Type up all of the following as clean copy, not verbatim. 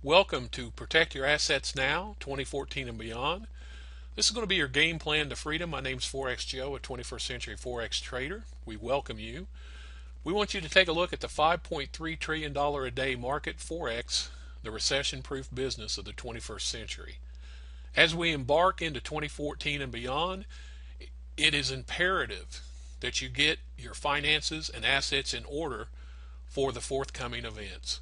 Welcome to Protect Your Assets Now, 2014 and beyond. This is going to be your game plan to freedom. My name's Forex Joe, a 21st century Forex trader. We welcome you. We want you to take a look at the $5.3 trillion a day market, Forex, the recession-proof business of the 21st century. As we embark into 2014 and beyond, it is imperative that you get your finances and assets in order for the forthcoming events.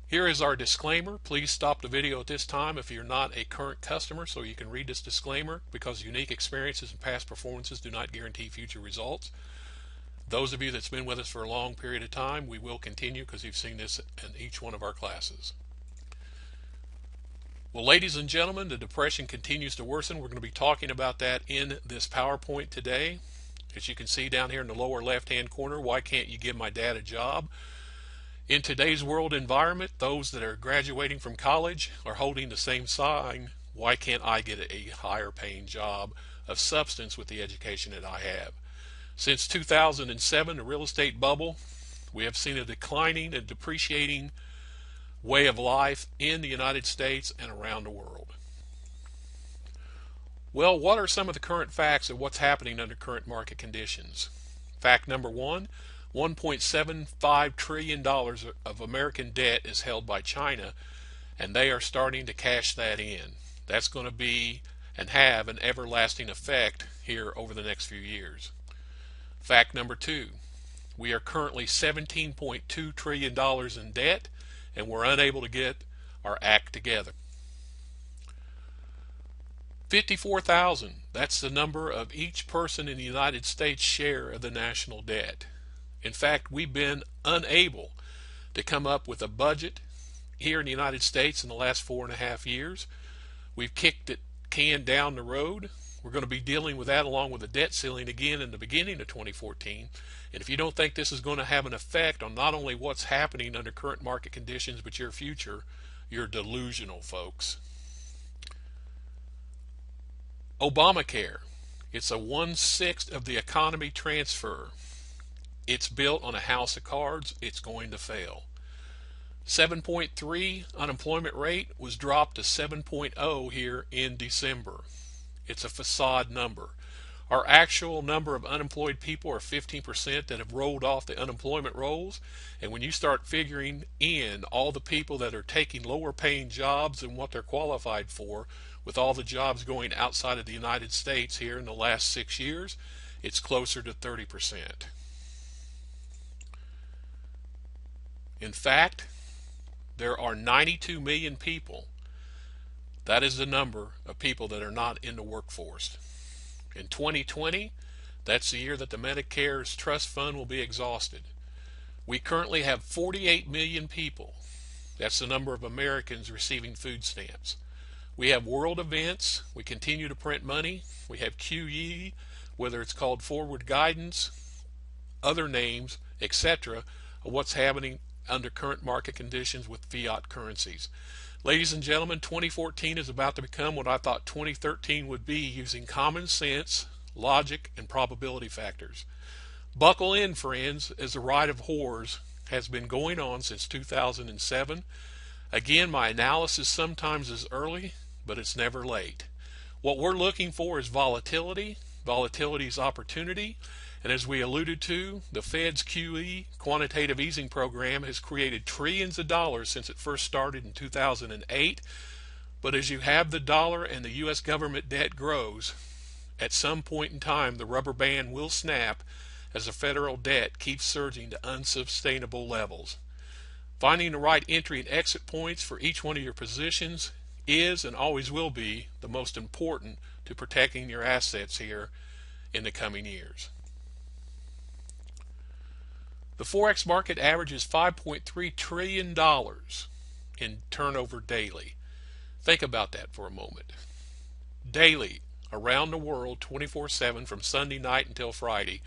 Here is our disclaimer. Please stop the video at this time if you're not a current customer so you can read this disclaimer, because unique experiences and past performances do not guarantee future results. Those of you that's been with us for a long period of time, we will continue because you've seen this in each one of our classes. Well, ladies and gentlemen, the depression continues to worsen. We're going to be talking about that in this PowerPoint today. As you can see down here in the lower left-hand corner, why can't you give my dad a job? In today's world environment, those that are graduating from college are holding the same sign, why can't I get a higher paying job of substance with the education that I have? Since 2007, the real estate bubble, we have seen a declining and depreciating way of life in the United States and around the world. Well, what are some of the current facts of what's happening under current market conditions? Fact number one, $1.75 trillion of American debt is held by China, and they are starting to cash that in. That's going to be and have an everlasting effect here over the next few years. Fact number two, we are currently $17.2 trillion in debt, and we're unable to get our act together. 54,000, that's the number of each person in the United States' share of the national debt. In fact, we've been unable to come up with a budget here in the United States in the last 4.5 years. We've kicked the can down the road. We're going to be dealing with that along with the debt ceiling again in the beginning of 2014. And if you don't think this is going to have an effect on not only what's happening under current market conditions but your future, you're delusional, folks. Obamacare, it's a 1/6 of the economy transfer. It's built on a house of cards. It's going to fail. 7.3 unemployment rate was dropped to 7.0 here in December. It's a facade number. Our actual number of unemployed people are 15% that have rolled off the unemployment rolls. And when you start figuring in all the people that are taking lower paying jobs and what they're qualified for, with all the jobs going outside of the United States here in the last 6 years, it's closer to 30%. In fact, there are 92 million people. That is the number of people that are not in the workforce. In 2020, that's the year that the Medicare's trust fund will be exhausted. We currently have 48 million people. That's the number of Americans receiving food stamps. We have world events. We continue to print money. We have QE, whether it's called forward guidance, other names, etc., of what's happening under current market conditions with fiat currencies. Ladies and gentlemen, 2014 is about to become what I thought 2013 would be, using common sense, logic, and probability factors. Buckle in, friends, as the ride of horrors has been going on since 2007. Again, my analysis sometimes is early, but it's never late. What we're looking for is volatility. Volatility is opportunity. And as we alluded to, the Fed's QE, quantitative easing program, has created trillions of dollars since it first started in 2008. But as you have the dollar and the U.S. government debt grows, at some point in time the rubber band will snap as the federal debt keeps surging to unsustainable levels. Finding the right entry and exit points for each one of your positions is and always will be the most important to protecting your assets here in the coming years. The Forex market averages $5.3 trillion in turnover daily. Think about that for a moment. Daily, around the world, 24/7, from Sunday night until Friday,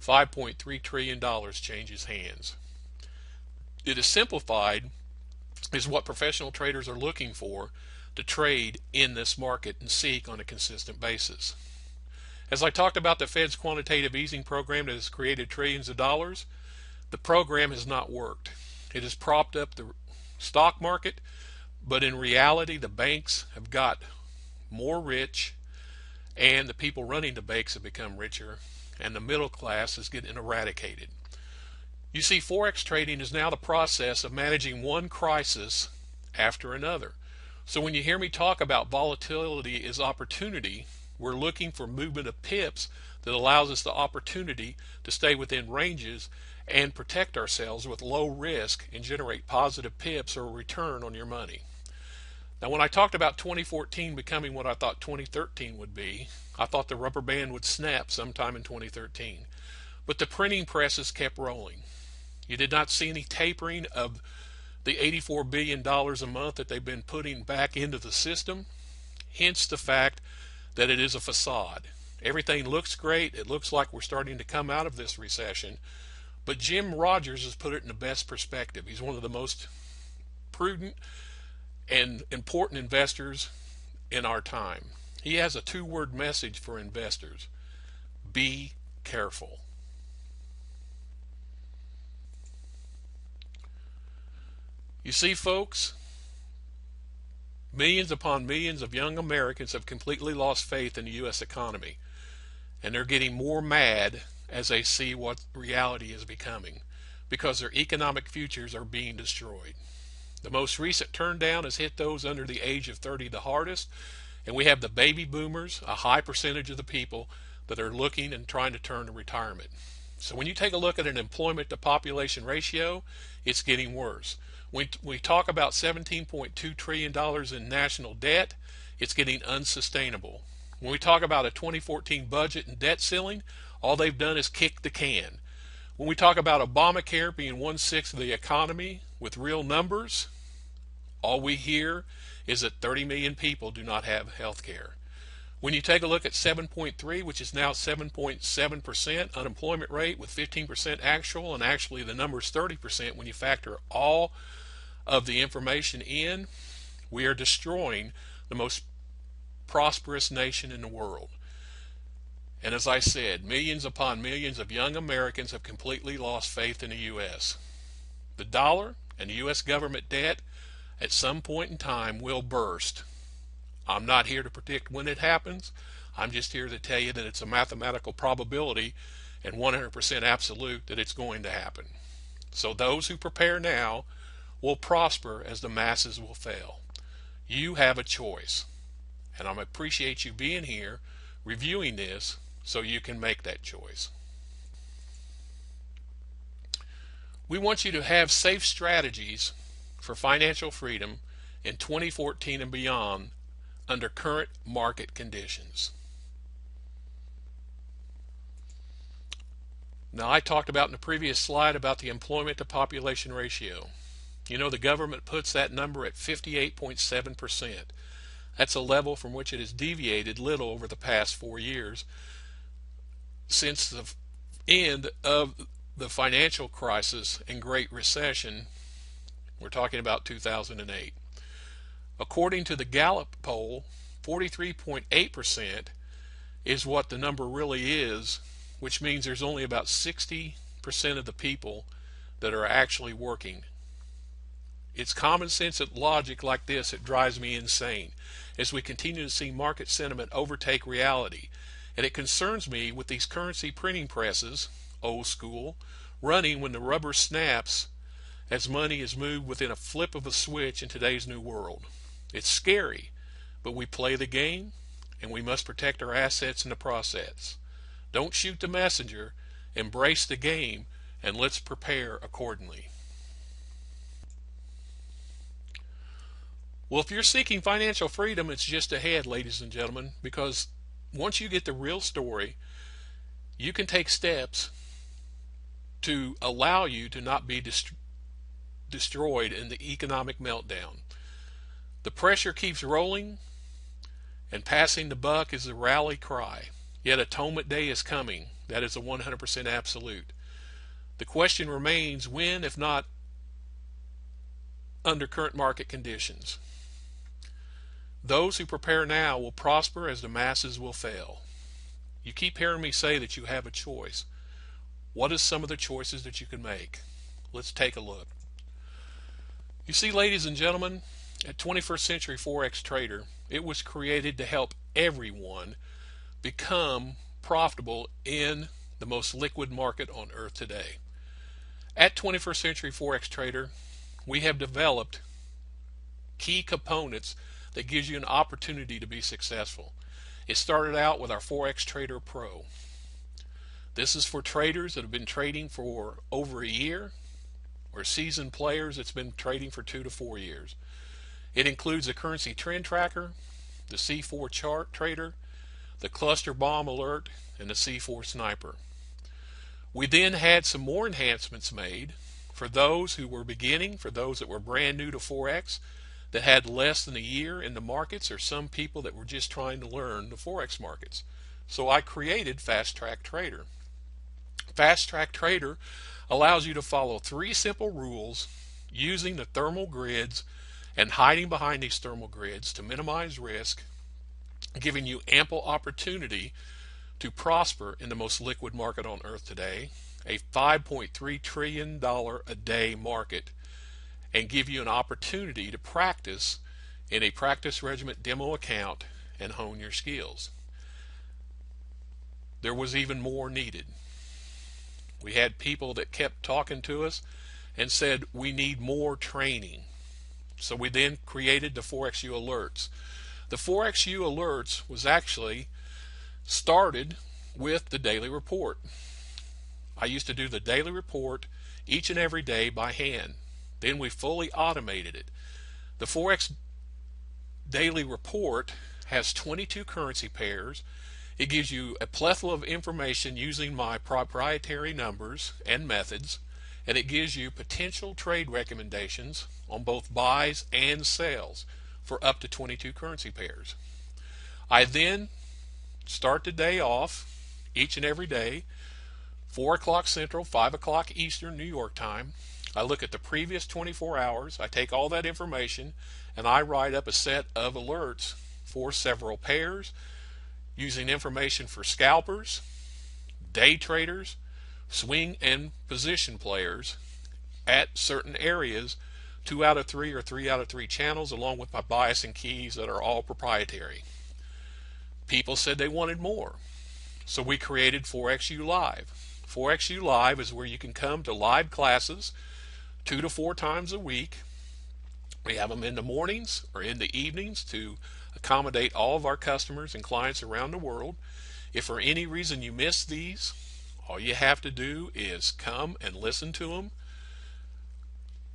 $5.3 trillion changes hands. It is simplified is what professional traders are looking for to trade in this market and seek on a consistent basis. As I talked about the Fed's quantitative easing program that has created trillions of dollars, the program has not worked. It has propped up the stock market, but in reality, the banks have got more rich, and the people running the banks have become richer, and the middle class is getting eradicated. You see, Forex trading is now the process of managing one crisis after another. So when you hear me talk about volatility is opportunity, we're looking for movement of pips that allows us the opportunity to stay within ranges and protect ourselves with low risk and generate positive pips or return on your money. Now, when I talked about 2014 becoming what I thought 2013 would be, I thought the rubber band would snap sometime in 2013. But the printing presses kept rolling. You did not see any tapering of the $84 billion a month that they've been putting back into the system, hence the fact that it is a facade. Everything looks great. It looks like we're starting to come out of this recession. But Jim Rogers has put it in the best perspective. He's one of the most prudent and important investors in our time. He has a two-word message for investors: be careful. You see, folks, millions upon millions of young Americans have completely lost faith in the U.S. economy, and they're getting more mad as they see what reality is becoming, because their economic futures are being destroyed. The most recent turndown has hit those under the age of 30 the hardest, and we have the baby boomers, a high percentage of the people that are looking and trying to turn to retirement. So when you take a look at an employment to population ratio, it's getting worse. When we talk about $17.2 trillion in national debt, it's getting unsustainable. When we talk about a 2014 budget and debt ceiling, all they've done is kick the can. When we talk about Obamacare being 1/6 of the economy with real numbers, all we hear is that 30 million people do not have health care. When you take a look at 7.3, which is now 7.7% unemployment rate with 15% actual, and actually the number is 30% when you factor all of the information in, we are destroying the most prosperous nation in the world. And as I said, millions upon millions of young Americans have completely lost faith in the U.S. The dollar and the U.S. government debt at some point in time will burst. I'm not here to predict when it happens. I'm just here to tell you that it's a mathematical probability and 100% absolute that it's going to happen. So those who prepare now will prosper as the masses will fail. You have a choice, and I appreciate you being here reviewing this so you can make that choice. We want you to have safe strategies for financial freedom in 2014 and beyond under current market conditions. Now, I talked about in the previous slide about the employment to population ratio. You know, the government puts that number at 58.7%. That's a level from which it has deviated little over the past 4 years since the end of the financial crisis and Great Recession. We're talking about 2008. According to the Gallup poll, 43.8% is what the number really is, which means there's only about 60% of the people that are actually working. It's common sense and logic like this that drives me insane as we continue to see market sentiment overtake reality. And it concerns me with these currency printing presses, old school, running when the rubber snaps as money is moved within a flip of a switch in today's new world. It's scary, but we play the game, and we must protect our assets in the process. Don't shoot the messenger, embrace the game, and let's prepare accordingly. Well, if you're seeking financial freedom, it's just ahead, ladies and gentlemen, because once you get the real story, you can take steps to allow you to not be destroyed in the economic meltdown. The pressure keeps rolling, and passing the buck is the rally cry. Yet Atonement Day is coming. That is a 100% absolute. The question remains, when, if not under current market conditions? Those who prepare now will prosper as the masses will fail. You keep hearing me say that you have a choice. What is some of the choices that you can make? Let's take a look. You see, ladies and gentlemen, at 21st Century Forex Trader, it was created to help everyone become profitable in the most liquid market on earth today. At 21st Century Forex Trader, we have developed key components that gives you an opportunity to be successful. It started out with our Forex Trader Pro. This is for traders that have been trading for over a year, or seasoned players that's been trading for 2 to 4 years. It includes a currency trend tracker, the C4 chart trader, the cluster bomb alert, and the C4 sniper. We then had some more enhancements made for those who were beginning, for those that were brand new to Forex, that had less than a year in the markets, or some people that were just trying to learn the Forex markets. So I created Fast Track Trader. Fast Track Trader allows you to follow 3 simple rules using the thermal grids and hiding behind these thermal grids to minimize risk, giving you ample opportunity to prosper in the most liquid market on earth today, a $5.3 trillion a day market, and give you an opportunity to practice in a practice regiment demo account and hone your skills. There was even more needed. We had people that kept talking to us and said we need more training. So we then created the ForexU alerts. The ForexU alerts was actually started with the daily report. I used to do the daily report each and every day by hand. Then we fully automated it. The Forex daily report has 22 currency pairs. It gives you a plethora of information using my proprietary numbers and methods, and it gives you potential trade recommendations on both buys and sells for up to 22 currency pairs. I then start the day off each and every day, 4 o'clock Central, 5 o'clock Eastern New York time. I look at the previous 24 hours, I take all that information, and I write up a set of alerts for several pairs, using information for scalpers, day traders, swing and position players at certain areas, 2 out of 3 or 3 out of 3 channels, along with my bias and keys that are all proprietary. People said they wanted more, so we created ForexU Live. ForexU Live is where you can come to live classes 2 to 4 times a week. We have them in the mornings or in the evenings to accommodate all of our customers and clients around the world. If for any reason you miss these, all you have to do is come and listen to them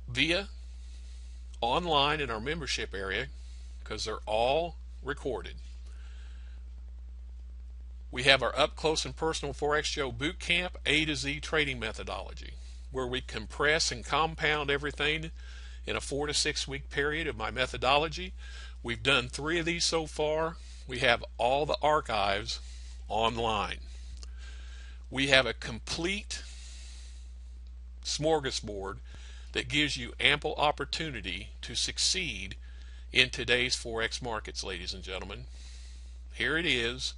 via online in our membership area, because they're all recorded. We have our Up Close and Personal Forex Show Boot Camp A to Z trading methodology, where we compress and compound everything in a 4 to 6 week period of my methodology. We've done 3 of these so far. We have all the archives online. We have a complete smorgasbord that gives you ample opportunity to succeed in today's Forex markets, ladies and gentlemen. Here it is.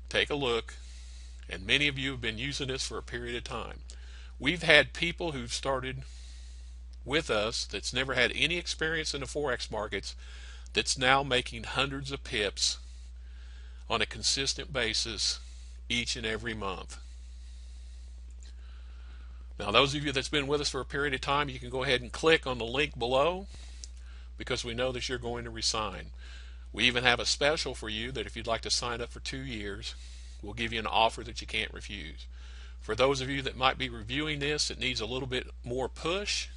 Take a look. And many of you have been using this for a period of time. We've had people who've started with us that's never had any experience in the Forex markets that's now making hundreds of pips on a consistent basis each and every month. Now, those of you that's been with us for a period of time, you can go ahead and click on the link below, because we know that you're going to resign. We even have a special for you that if you'd like to sign up for 2 years, we'll give you an offer that you can't refuse. For those of you that might be reviewing this, it needs a little bit more push.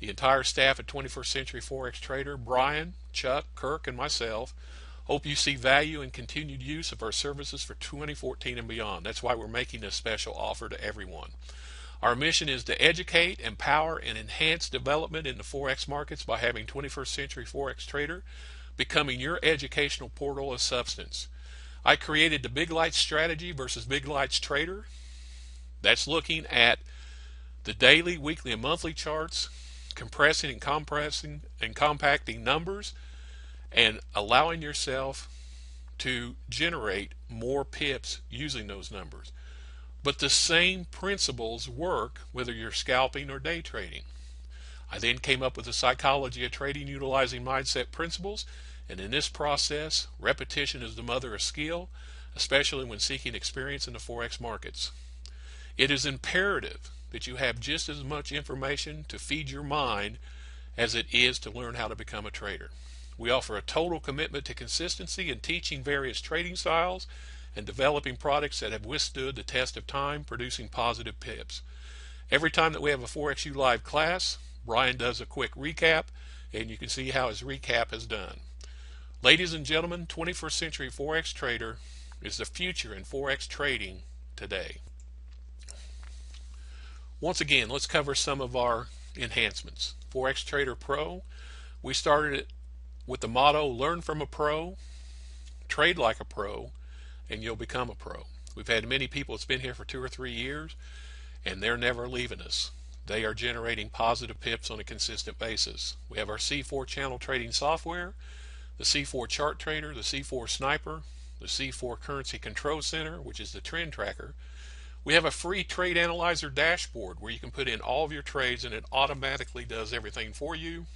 The entire staff at 21st Century Forex Trader, Brian, Chuck, Kirk, and myself, hope you see value in continued use of our services for 2014 and beyond. That's why we're making this special offer to everyone. Our mission is to educate, empower, and enhance development in the Forex markets by having 21st Century Forex Trader becoming your educational portal of substance. I created the Big Lights Strategy versus Big Lights Trader. That's looking at the daily, weekly, and monthly charts, compressing and compacting numbers, and allowing yourself to generate more pips using those numbers. But the same principles work whether you're scalping or day trading. I then came up with the psychology of trading utilizing mindset principles, and in this process, repetition is the mother of skill, especially when seeking experience in the Forex markets. It is imperative that you have just as much information to feed your mind as it is to learn how to become a trader. We offer a total commitment to consistency in teaching various trading styles and developing products that have withstood the test of time, producing positive pips. Every time that we have a ForexU Live class, Brian does a quick recap, and you can see how his recap is done. Ladies and gentlemen, 21st Century Forex Trader is the future in Forex trading today. Once again, let's cover some of our enhancements. Forex Trader Pro, we started it with the motto, learn from a pro, trade like a pro, and you'll become a pro. We've had many people that's been here for 2 or 3 years, and they're never leaving us. They are generating positive pips on a consistent basis. We have our C4 channel trading software, the C4 chart trader, the C4 sniper, the C4 currency control center, which is the trend tracker. We have a free trade analyzer dashboard where you can put in all of your trades and it automatically does everything for you.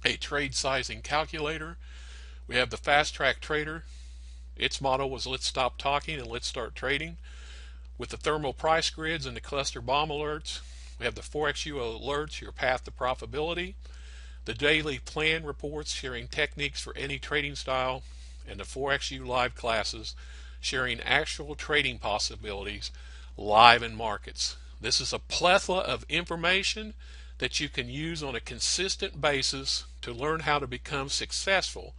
A trade sizing calculator. We have the fast track trader. Its motto was let's stop talking and let's start trading. With the thermal price grids and the cluster bomb alerts, we have the ForexU alerts, your path to profitability, the daily plan reports sharing techniques for any trading style, and the ForexU Live classes sharing actual trading possibilities live in markets. This is a plethora of information that you can use on a consistent basis to learn how to become successful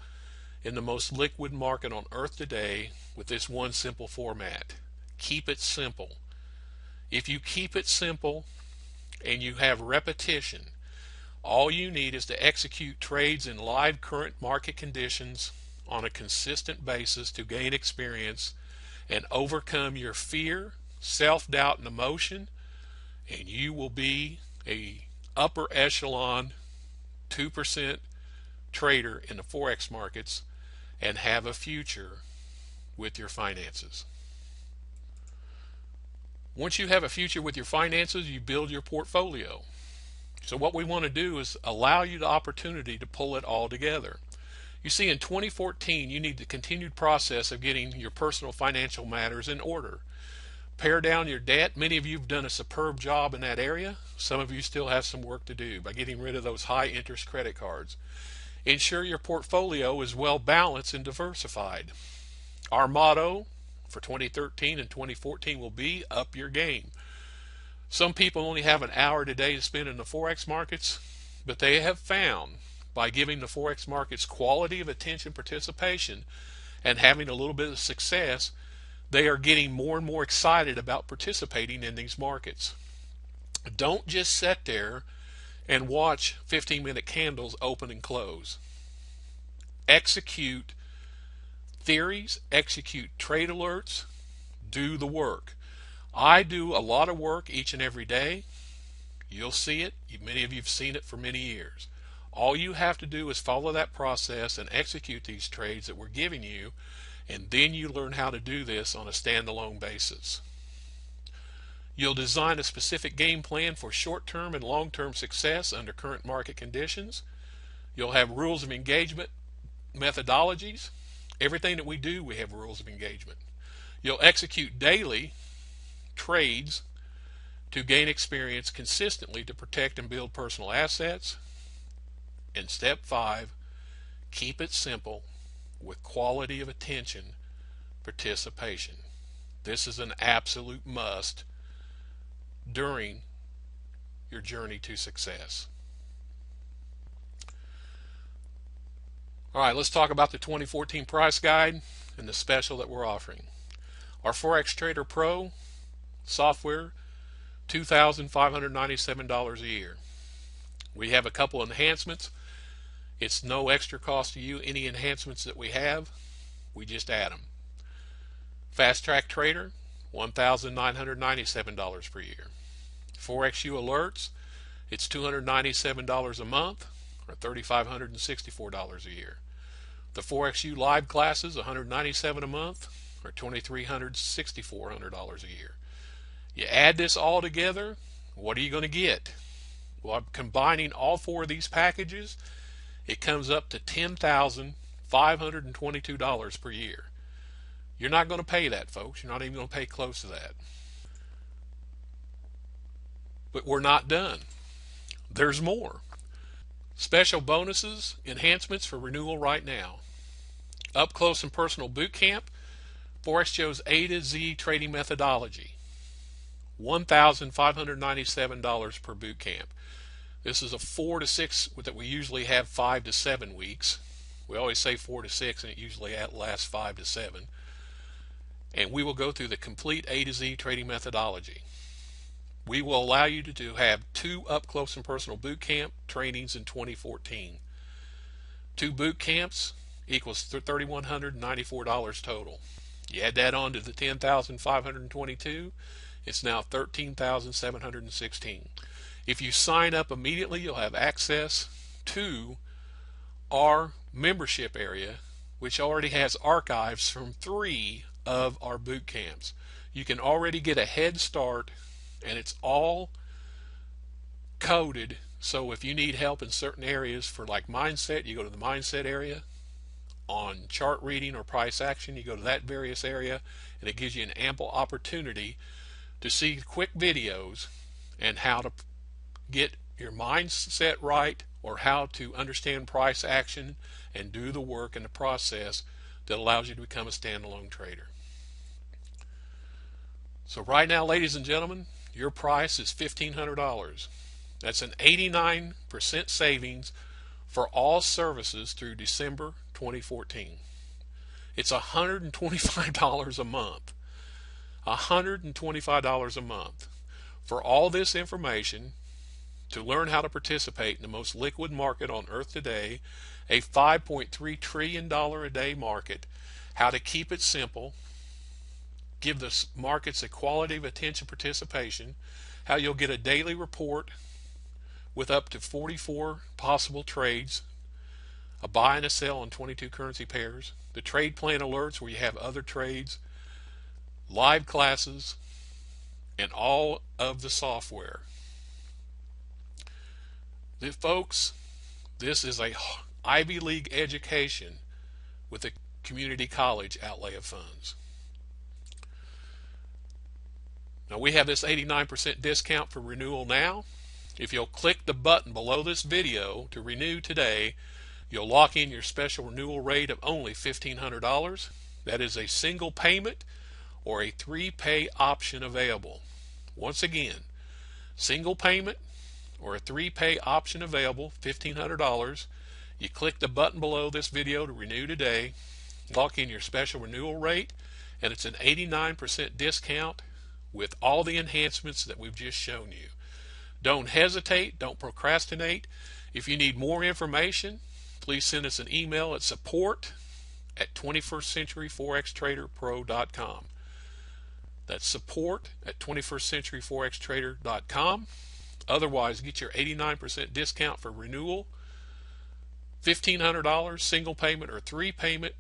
in the most liquid market on earth today with this one simple format. Keep it simple. If you keep it simple and you have repetition, all you need is to execute trades in live current market conditions on a consistent basis to gain experience and overcome your fear, self-doubt, and emotion, and you will be a upper echelon 2% trader in the Forex markets and have a future with your finances. Once you have a future with your finances, you build your portfolio. So what we want to do is allow you the opportunity to pull it all together. You see, in 2014, you need the continued process of getting your personal financial matters in order. Pare down your debt. Many of you have done a superb job in that area. Some of you still have some work to do by getting rid of those high interest credit cards. Ensure your portfolio is well balanced and diversified. Our motto for 2013 and 2014 will be up your game. Some people only have an hour today to spend in the Forex markets, but they have found by giving the Forex markets quality of attention participation and having a little bit of success, they are getting more and more excited about participating in these markets. Don't just sit there and watch 15-minute candles open and close. Execute theories, execute trade alerts, do the work. I do a lot of work each and every day. You'll see it. Many of you have seen it for many years. All you have to do is follow that process and execute these trades that we're giving you, and then you learn how to do this on a standalone basis. You'll design a specific game plan for short-term and long-term success under current market conditions. You'll have rules of engagement methodologies. Everything that we do, we have rules of engagement. You'll execute daily trades to gain experience consistently to protect and build personal assets. And step 5, keep it simple with quality of attention participation. This is an absolute must during your journey to success. All right, let's talk about the 2014 price guide and the special that we're offering. Our Forex Trader Pro software, $2,597 a year. We have a couple enhancements. It's no extra cost to you. Any enhancements that we have, we just add them. Fast Track Trader, $1,997 per year. ForexU Alerts, it's $297 a month, or $3,564 a year. The ForexU Live classes, $197 a month, or $2,364 a year. You add this all together, what are you going to get? Well, I'm combining all four of these packages. It comes up to $10,522 per year. You're not going to pay that, folks. You're not even going to pay close to that. But we're not done. There's more. Special bonuses, enhancements for renewal right now. Up close and personal boot camp, Forex Joe's A to Z trading methodology. $1,597 per boot camp. This is a 4 to 6 that we usually have 5 to 7 weeks. We always say 4 to 6 and it usually lasts 5 to 7. And we will go through the complete A to Z trading methodology. We will allow you to have 2 up close and personal boot camp trainings in 2014. 2 boot camps equals $3,194 total. You add that on to the $10,522, it's now $13,716. If you sign up immediately, you'll have access to our membership area, which already has archives from 3 of our boot camps. You can already get a head start, and it's all coded, so if you need help in certain areas for like mindset, you go to the mindset area. On chart reading or price action, you go to that various area, and it gives you an ample opportunity to see quick videos and how to get your mindset right, or how to understand price action and do the work and the process that allows you to become a standalone trader. So right now, ladies and gentlemen, your price is $1,500. That's an 89% savings for all services through December 2014. It's $125 a month. $125 a month for all this information to learn how to participate in the most liquid market on earth today, a $5.3 trillion a day market, how to keep it simple, give the markets a quality of attention participation, how you'll get a daily report with up to 44 possible trades, a buy and a sell on 22 currency pairs, the trade plan alerts where you have other trades, live classes, and all of the software. Folks, this is a Ivy League education with a community college outlay of funds. Now we have this 89% discount for renewal now. If you'll click the button below this video to renew today, you'll lock in your special renewal rate of only $1,500. That is a single payment or a 3-pay option available. Once again, single payment or a 3-pay option available, $1,500. You click the button below this video to renew today, lock in your special renewal rate, and it's an 89% discount with all the enhancements that we've just shown you. Don't hesitate, don't procrastinate. If you need more information, please send us an email at support@21stcenturyforextraderpro.com. That's support@21stcenturyforextrader.com. Otherwise, get your 89% discount for renewal, $1,500 single payment or 3-payment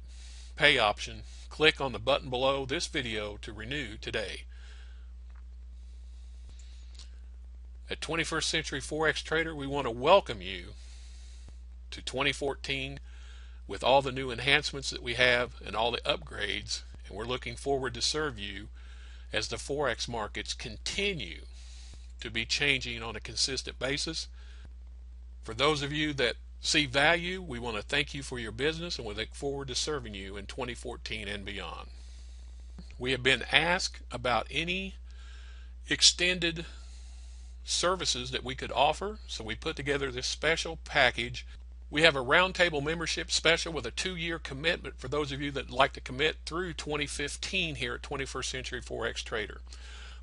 pay option. Click on the button below this video to renew today. At 21st Century Forex Trader, we want to welcome you to 2014 with all the new enhancements that we have and all the upgrades, and we're looking forward to serve you as the Forex markets continue to be changing on a consistent basis. For those of you that see value, we want to thank you for your business, and we look forward to serving you in 2014 and beyond. We have been asked about any extended services that we could offer, so we put together this special package. We have a roundtable membership special with a 2-year commitment for those of you that like to commit through 2015 here at 21st Century Forex Trader.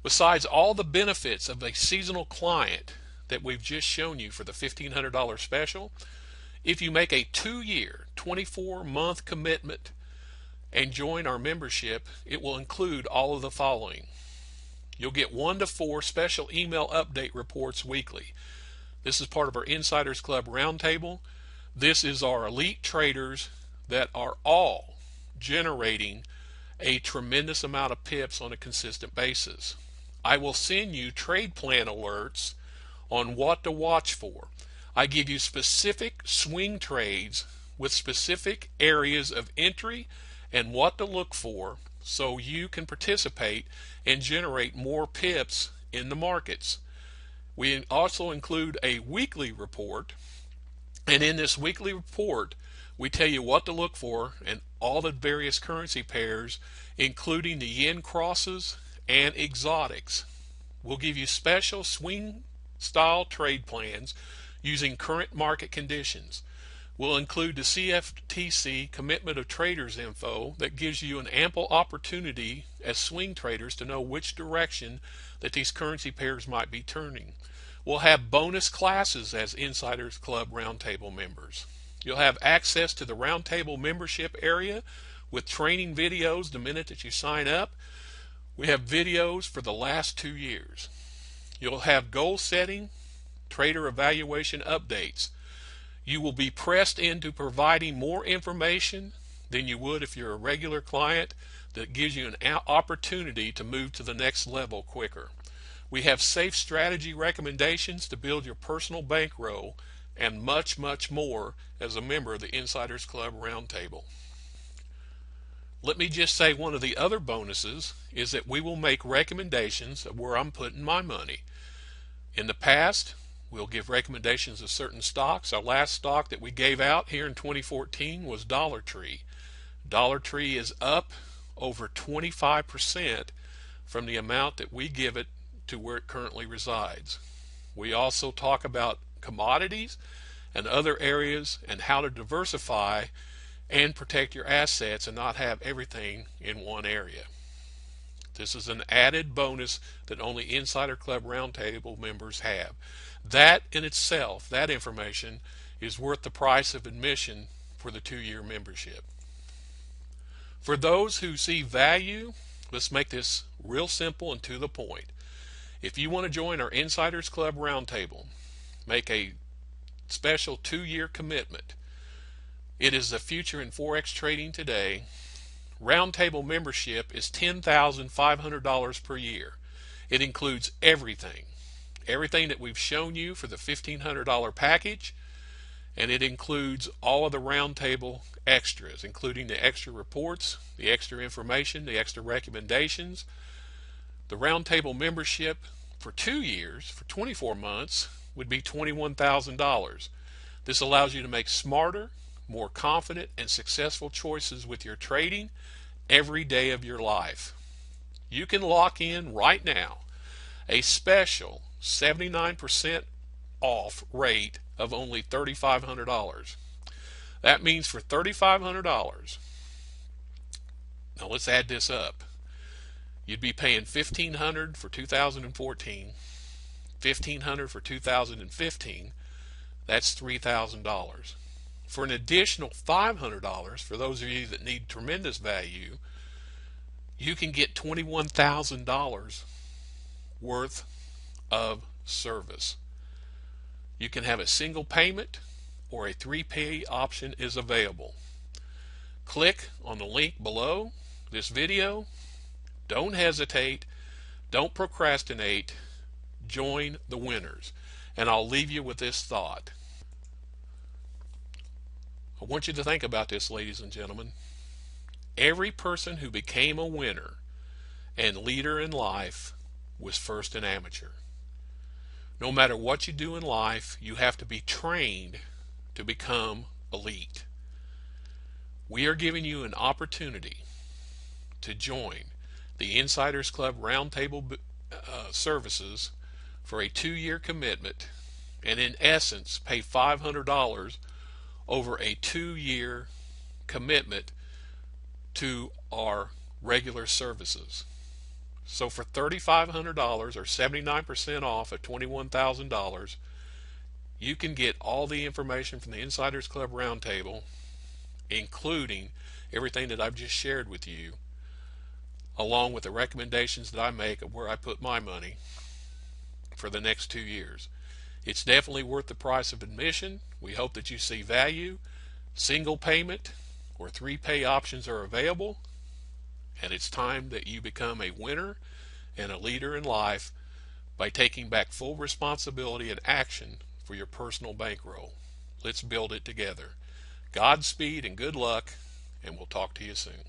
Besides all the benefits of a seasonal client that we've just shown you for the $1,500 special, if you make a 2-year, 24-month commitment and join our membership, it will include all of the following. You'll get 1 to 4 special email update reports weekly. This is part of our Insiders Club Roundtable. This is our elite traders that are all generating a tremendous amount of pips on a consistent basis. I will send you trade plan alerts on what to watch for. I give you specific swing trades with specific areas of entry and what to look for so you can participate and generate more pips in the markets. We also include a weekly report, and in this weekly report we tell you what to look for in all the various currency pairs, including the yen crosses and exotics. We'll give you special swing style trade plans using current market conditions. We'll include the CFTC Commitment of Traders info that gives you an ample opportunity as swing traders to know which direction that these currency pairs might be turning. We'll have bonus classes as Insiders Club Roundtable members. You'll have access to the Roundtable membership area with training videos the minute that you sign up. We have videos for the last 2 years. You'll have goal setting, trader evaluation updates. You will be pressed into providing more information than you would if you're a regular client. That gives you an opportunity to move to the next level quicker. We have safe strategy recommendations to build your personal bankroll and much, much more as a member of the Insiders Club Roundtable. Let me just say one of the other bonuses is that we will make recommendations of where I'm putting my money. In the past, we'll give recommendations of certain stocks. Our last stock that we gave out here in 2014 was Dollar Tree. Dollar Tree is up over 25% from the amount that we give it to where it currently resides. We also talk about commodities and other areas and how to diversify and protect your assets and not have everything in one area. This is an added bonus that only Insider Club Roundtable members have. That in itself, that information, is worth the price of admission for the 2-year membership. For those who see value, let's make this real simple and to the point. If you want to join our Insiders Club Roundtable, make a special 2-year commitment. It is the future in Forex trading today. Roundtable membership is $10,500 per year. It includes everything that we've shown you for the $1,500 package, and it includes all of the Roundtable extras, including the extra reports, the extra information, the extra recommendations. The Roundtable membership for 2 years, for 24 months, would be $21,000. This allows you to make smarter, more confident, and successful choices with your trading every day of your life. You can lock in right now a special 79% off rate of only $3,500. That means for $3,500, now let's add this up. You'd be paying $1,500 for 2014, $1,500 for 2015. That's $3,000. For an additional $500, for those of you that need tremendous value, you can get $21,000 worth of service. You can have a single payment or a 3-pay option is available. Click on the link below this video. Don't hesitate. Don't procrastinate. Join the winners. And I'll leave you with this thought. I want you to think about this, ladies and gentlemen. Every person who became a winner and leader in life was first an amateur. No matter what you do in life, you have to be trained to become elite. We are giving you an opportunity to join the Insiders Club Roundtable services for a 2-year commitment, and in essence pay $500 over a 2-year commitment to our regular services. So for $3,500 or 79% off at $21,000, you can get all the information from the Insiders Club Roundtable, including everything that I've just shared with you, along with the recommendations that I make of where I put my money for the next 2 years. It's definitely worth the price of admission. We hope that you see value. Single payment or 3-pay options are available, and it's time that you become a winner and a leader in life by taking back full responsibility and action for your personal bankroll. Let's build it together. Godspeed and good luck, and we'll talk to you soon.